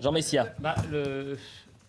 Jean Messia.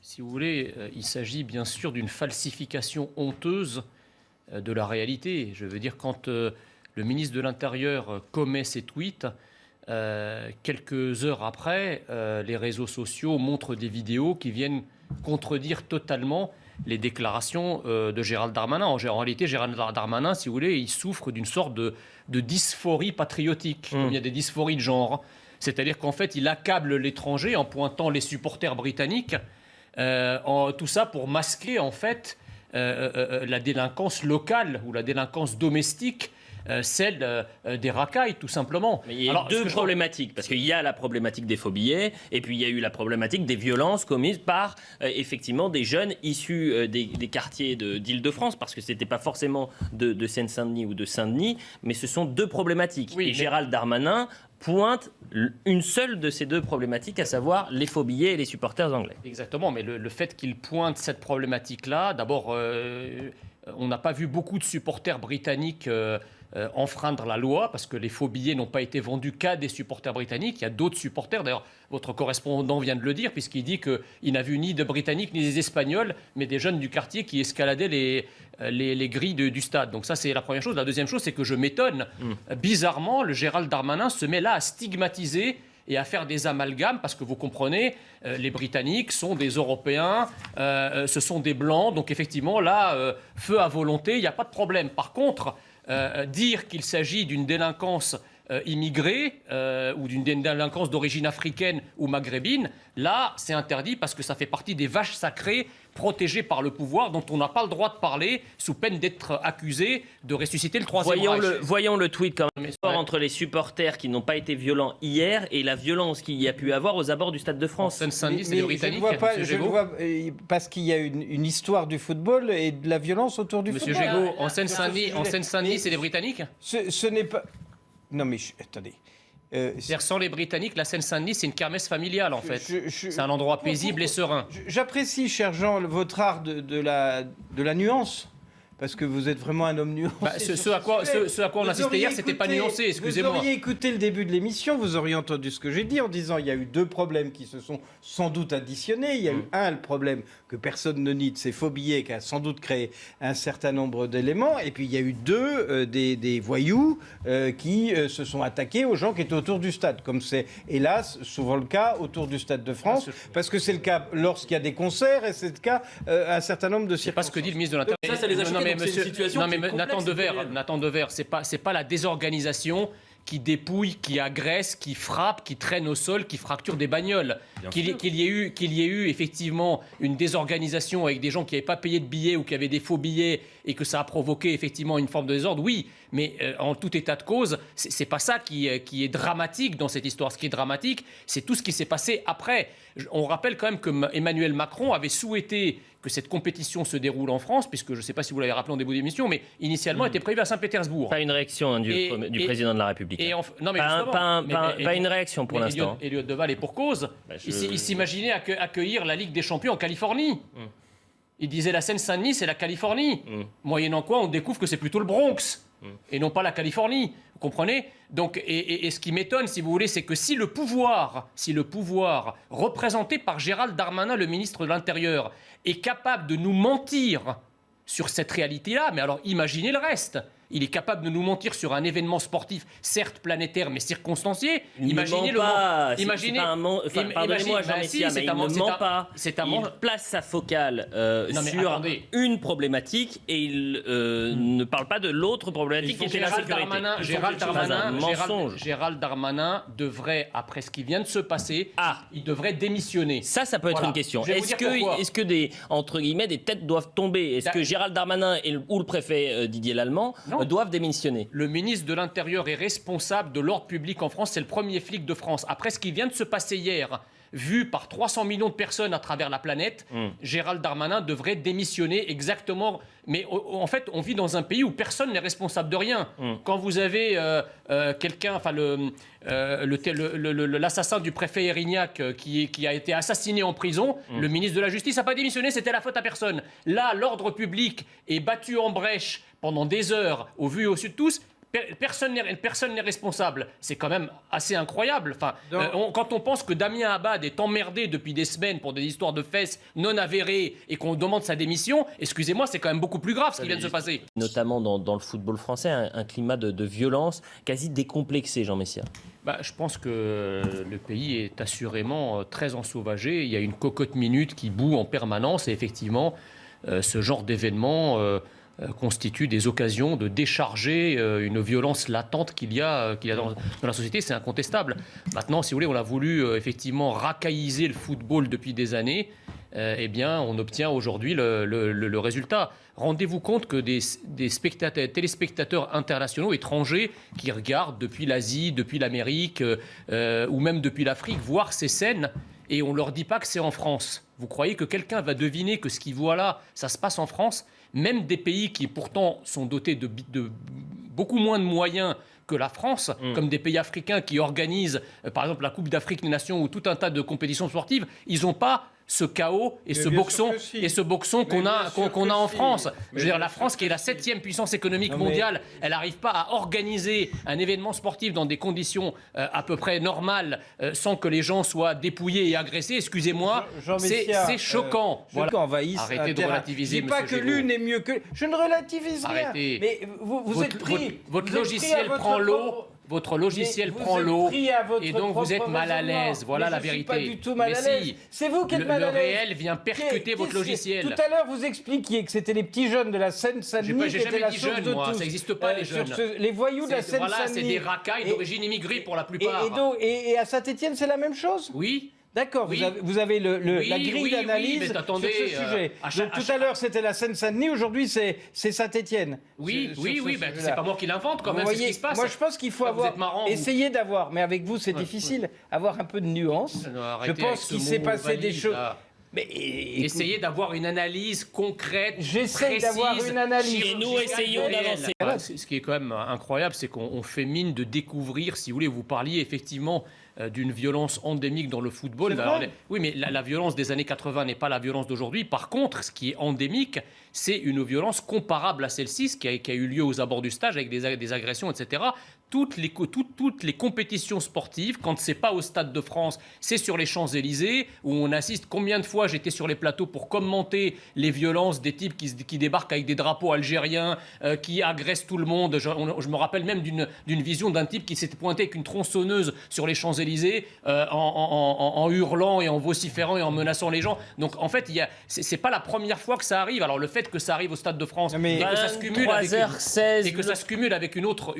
Si vous voulez, il s'agit bien sûr d'une falsification honteuse de la réalité. Je veux dire, quand le ministre de l'Intérieur commet ces tweets, quelques heures après, les réseaux sociaux montrent des vidéos qui viennent contredire totalement les déclarations de Gérald Darmanin. En réalité, Gérald Darmanin, si vous voulez, il souffre d'une sorte de dysphorie patriotique, comme il y a des dysphories de genre. C'est-à-dire qu'en fait, il accable l'étranger en pointant les supporters britanniques, tout ça pour masquer en fait la délinquance locale ou la délinquance domestique, celle des racailles, tout simplement. Mais il y a deux problématiques, parce qu'il y a la problématique des faux billets, et puis il y a eu la problématique des violences commises par, effectivement, des jeunes issus des quartiers d'Île-de-France, parce que ce n'était pas forcément de Seine-Saint-Denis ou de Saint-Denis, mais ce sont deux problématiques. Oui, et Gérald Darmanin pointe une seule de ces deux problématiques, à savoir les faux billets et les supporters anglais. Exactement, mais le fait qu'il pointe cette problématique-là, d'abord, on n'a pas vu beaucoup de supporters britanniques enfreindre la loi, parce que les faux billets n'ont pas été vendus qu'à des supporters britanniques. Il y a d'autres supporters, d'ailleurs votre correspondant vient de le dire, puisqu'il dit qu'il n'a vu ni de Britanniques ni des Espagnols, mais des jeunes du quartier qui escaladaient les grilles du stade. Donc ça, c'est la première chose. La deuxième chose, c'est que je m'étonne. Bizarrement, le Gérald Darmanin se met là à stigmatiser et à faire des amalgames, parce que vous comprenez, les Britanniques sont des Européens, ce sont des Blancs, donc effectivement, là, feu à volonté, il n'y a pas de problème. Par contre, dire qu'il s'agit d'une délinquance immigrée ou d'une délinquance d'origine africaine ou maghrébine, là, c'est interdit parce que ça fait partie des vaches sacrées protégées par le pouvoir, dont on n'a pas le droit de parler sous peine d'être accusé de ressusciter le Troisième Reich. Voyons le tweet quand même entre les supporters qui n'ont pas été violents hier et la violence qu'il y a pu avoir aux abords du Stade de France. En Seine-Saint-Denis, c'est des Britanniques. Je ne vois pas, parce qu'il y a une histoire du football et de la violence autour du football. Monsieur Gégaud, en Seine-Saint-Denis, c'est des Britanniques. Ce n'est pas... Non mais attendez. C'est-à-dire, sans les Britanniques, la Seine-Saint-Denis, c'est une kermesse familiale, en fait. C'est un endroit paisible et serein. J'apprécie, cher Jean, votre art de la nuance. Parce que vous êtes vraiment un homme nuancé. Ce à quoi on insistait hier, c'était pas nuancé, excusez-moi. Vous auriez écouté le début de l'émission, vous auriez entendu ce que j'ai dit en disant il y a eu deux problèmes qui se sont sans doute additionnés. Il y a eu le problème que personne ne nie de ces faux billets qui a sans doute créé un certain nombre d'éléments. Et puis il y a eu des voyous qui se sont attaqués aux gens qui étaient autour du stade, comme c'est hélas souvent le cas autour du Stade de France, parce que c'est le cas lorsqu'il y a des concerts et c'est le cas un certain nombre de circonstances. C'est pas ce que dit le ministre de l'Intérieur. Ça les a choqués, donc c'est une situation qui est complexe. Nathan Devers, c'est pas la désorganisation qui dépouille, qui agresse, qui frappe, qui traîne au sol, qui fracture des bagnoles. Qu'il y ait eu effectivement une désorganisation avec des gens qui n'avaient pas payé de billets ou qui avaient des faux billets et que ça a provoqué effectivement une forme de désordre, oui, mais en tout état de cause, c'est pas ça qui est dramatique dans cette histoire. Ce qui est dramatique, c'est tout ce qui s'est passé après. On rappelle quand même que Emmanuel Macron avait souhaité que cette compétition se déroule en France, puisque je ne sais pas si vous l'avez rappelé en début d'émission, mais initialement était prévu à Saint-Pétersbourg. Pas une réaction du président de la République. Non, mais pas une réaction pour l'instant. Elliott Deval est pour cause. Il s'imaginait accueillir la Ligue des Champions en Californie. Il disait la Seine-Saint-Denis, c'est la Californie. Moyennant quoi, on découvre que c'est plutôt le Bronx et non pas la Californie. Vous comprenez ? Donc, et ce qui m'étonne, si vous voulez, c'est que si le pouvoir représenté par Gérald Darmanin, le ministre de l'Intérieur, est capable de nous mentir sur cette réalité-là, mais alors imaginez le reste. Il est capable de nous mentir sur un événement sportif, certes planétaire, mais circonstancié. Imaginez le pas. Imaginez. Pardonnez-moi, Jean Messia, mais il ne ment pas. Il place sa focale sur une problématique et il ne parle pas de l'autre problématique qui était la sécurité. Gérald Darmanin devrait, après ce qui vient de se passer, il devrait démissionner. Ça peut être une question. Est-ce que des, entre guillemets, des têtes doivent tomber ? Est-ce que Gérald Darmanin ou le préfet Didier Lallement doivent démissionner? Le ministre de l'Intérieur est responsable de l'ordre public en France. C'est le premier flic de France. Après ce qui vient de se passer hier, vu par 300 millions de personnes à travers la planète, Gérald Darmanin devrait démissionner exactement. Mais en fait, on vit dans un pays où personne n'est responsable de rien. Quand vous avez quelqu'un, enfin l'assassin du préfet Erignac qui a été assassiné en prison, le ministre de la Justice n'a pas démissionné, c'était la faute à personne. Là, l'ordre public est battu en brèche pendant des heures, au vu et au su de tous. personne n'est responsable. C'est quand même assez incroyable. Enfin, quand on pense que Damien Abad est emmerdé depuis des semaines pour des histoires de fesses non avérées et qu'on demande sa démission, excusez-moi, c'est quand même beaucoup plus grave ce qui vient de se passer. Notamment dans le football français, un climat de violence quasi décomplexé, Jean Messia. Je pense que le pays est assurément très ensauvagé. Il y a une cocotte minute qui bout en permanence et effectivement, ce genre d'événement constitue des occasions de décharger une violence latente qu'il y a dans la société, c'est incontestable. Maintenant, si vous voulez, on a voulu effectivement racailliser le football depuis des années, eh bien, on obtient aujourd'hui le résultat. Rendez-vous compte que des téléspectateurs internationaux, étrangers, qui regardent depuis l'Asie, depuis l'Amérique ou même depuis l'Afrique, voir ces scènes, et on ne leur dit pas que c'est en France. Vous croyez que quelqu'un va deviner que ce qu'il voit là, ça se passe en France ? Même des pays qui pourtant sont dotés de beaucoup moins de moyens que la France, comme des pays africains qui organisent, par exemple, la Coupe d'Afrique des Nations ou tout un tas de compétitions sportives, ils n'ont pas ce chaos et ce boxon qu'on a en France. Je veux dire, la France, qui est la 7e puissance économique mondiale, elle n'arrive pas à organiser un événement sportif dans des conditions à peu près normales, sans que les gens soient dépouillés et agressés. Excusez-moi, c'est choquant. Voilà. Arrêtez de relativiser, monsieur. Je ne dis pas que l'une est mieux que... Je ne relativise rien. Arrêtez. Mais vous êtes pris... Votre logiciel prend l'eau. Votre logiciel prend l'eau et donc vous êtes mal à l'aise. Voilà la vérité. Je ne suis pas du tout mal à l'aise. C'est vous qui êtes mal à l'aise. Le réel vient percuter votre logiciel. Tout à l'heure, vous expliquiez que c'était les petits jeunes de la Seine-Saint-Denis qui étaient la source de tout. Ça n'existe pas, les jeunes. Les voyous de la Seine-Saint-Denis. Voilà, c'est des racailles d'origine immigrée pour la plupart. Et à Saint-Étienne, c'est la même chose ? Oui. D'accord, oui. vous avez la grille d'analyse sur ce sujet. Donc tout à l'heure, c'était la Seine-Saint-Denis, aujourd'hui, c'est Saint-Étienne. Oui, c'est pas moi qui l'invente quand même, c'est ce qui se passe. Moi, je pense qu'il faut essayer d'avoir, mais avec vous, c'est difficile, avoir un peu de nuance. Non, je pense qu'il s'est passé des choses... Mais essayez d'avoir une analyse concrète, J'essaie d'avoir une analyse. Et nous essayons d'avancer. Ce qui est quand même incroyable, c'est qu'on fait mine de découvrir, si vous voulez, vous parliez effectivement d'une violence endémique dans le football. Oui, mais la violence des années 80 n'est pas la violence d'aujourd'hui. Par contre, ce qui est endémique, c'est une violence comparable à celle-ci, qui a eu lieu aux abords du stage avec des agressions, etc. Toutes les compétitions sportives, quand c'est pas au Stade de France, c'est sur les Champs-Élysées, où on assiste. Combien de fois j'étais sur les plateaux pour commenter les violences des types qui débarquent avec des drapeaux algériens, qui agressent tout le monde. Je me rappelle même d'une vision d'un type qui s'était pointé avec une tronçonneuse sur les Champs-Élysées, en hurlant et en vociférant et en menaçant les gens. Donc en fait, c'est pas la première fois que ça arrive. Alors le fait que ça arrive au Stade de France, et que ça se cumule avec une autre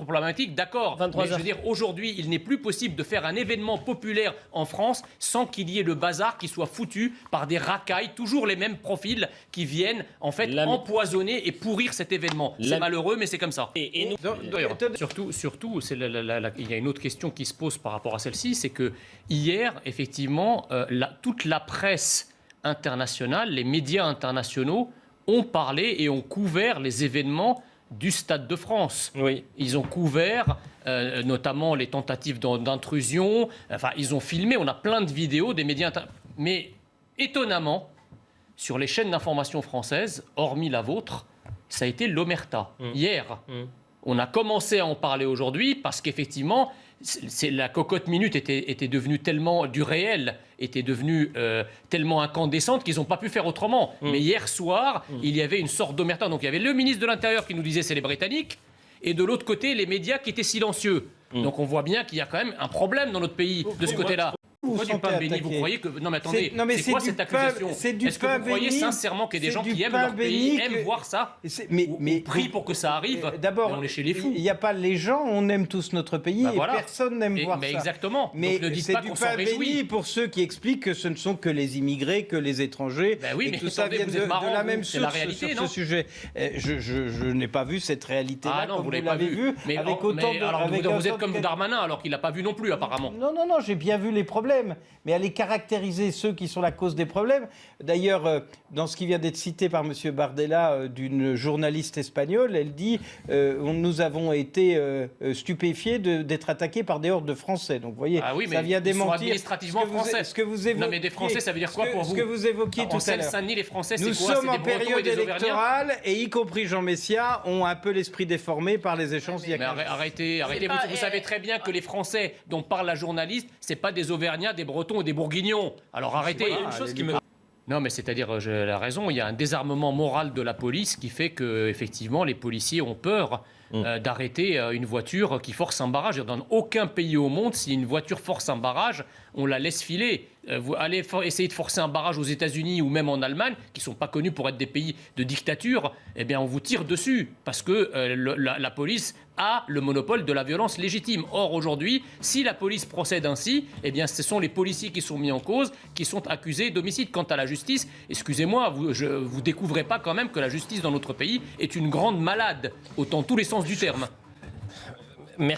problématique, d'accord. Mais je veux dire, aujourd'hui, il n'est plus possible de faire un événement populaire en France sans qu'il y ait le bazar qui soit foutu par des racailles, toujours les mêmes profils qui viennent en fait empoisonner et pourrir cet événement. C'est malheureux, mais c'est comme ça. Et nous, d'ailleurs, surtout, il y a une autre question qui se pose par rapport à celle-ci, c'est que hier, effectivement, toute la presse internationale, les médias internationaux ont parlé et ont couvert les événements du Stade de France. Oui. Ils ont couvert notamment les tentatives d'intrusion. Enfin, ils ont filmé. On a plein de vidéos des médias. Mais étonnamment, sur les chaînes d'information françaises, hormis la vôtre, ça a été l'omerta. Hier, on a commencé à en parler aujourd'hui parce qu'effectivement, la cocotte minute était devenue tellement du réel, était devenue tellement incandescente qu'ils n'ont pas pu faire autrement. Mais hier soir, il y avait une sorte d'omerta. Donc il y avait le ministre de l'Intérieur qui nous disait c'est les Britanniques, et de l'autre côté les médias qui étaient silencieux. Donc on voit bien qu'il y a quand même un problème dans notre pays de ce côté-là. Pourquoi du pain béni ? Vous croyez que... Non mais attendez, c'est quoi cette accusation ? Est-ce que vous croyez sincèrement qu'il y a des gens qui aiment leur pays, aiment voir ça, mais prient pour que ça arrive ? D'abord, on est chez les fous. Il n'y a pas les gens, on aime tous notre pays et personne n'aime voir ça. Exactement. Mais donc ne dites pas qu'on s'en réjouit. C'est du pain béni pour ceux qui expliquent que ce ne sont que les immigrés, que les étrangers, oui, et mais tout ça vient de la même source sur ce sujet. Je n'ai pas vu cette réalité-là comme vous l'avez vu. Alors vous êtes comme Darmanin, alors qu'il n'a pas vu non plus apparemment. Non, j'ai bien vu les problèmes. problèmes, mais à les caractériser, ceux qui sont la cause des problèmes. D'ailleurs, dans ce qui vient d'être cité par M. Bardella d'une journaliste espagnole, elle dit nous avons été stupéfiés d'être attaqués par des hordes de Français. Donc vous voyez, ça vient démentir administrativement français. Ce que vous évoquiez, non mais des Français, ça veut dire quoi pour vous? Ce que vous évoquiez tout à l'heure. Seine-Saint-Denis, les Français, c'est quoi? Nous sommes en période électorale et y compris Jean Messia ont un peu l'esprit déformé par les échanges d'il y a 15 jours. Arrêtez. Vous savez très bien que les Français dont parle la journaliste, c'est pas des Auvergnats, des Bretons et des Bourguignons. Alors arrêtez. Il y a une chose qui me... Non, mais c'est-à-dire, j'ai la raison, il y a un désarmement moral de la police qui fait que, effectivement, les policiers ont peur d'arrêter une voiture qui force un barrage. Dans aucun pays au monde, si une voiture force un barrage, on la laisse filer. Vous allez essayer de forcer un barrage aux États-Unis ou même en Allemagne, qui ne sont pas connus pour être des pays de dictature, eh bien on vous tire dessus, parce que la police a le monopole de la violence légitime. Or, aujourd'hui, si la police procède ainsi, eh bien ce sont les policiers qui sont mis en cause, qui sont accusés d'homicide. Quant à la justice, excusez-moi, vous découvrez pas quand même que la justice dans notre pays est une grande malade, autant tous les sens du terme. Merci.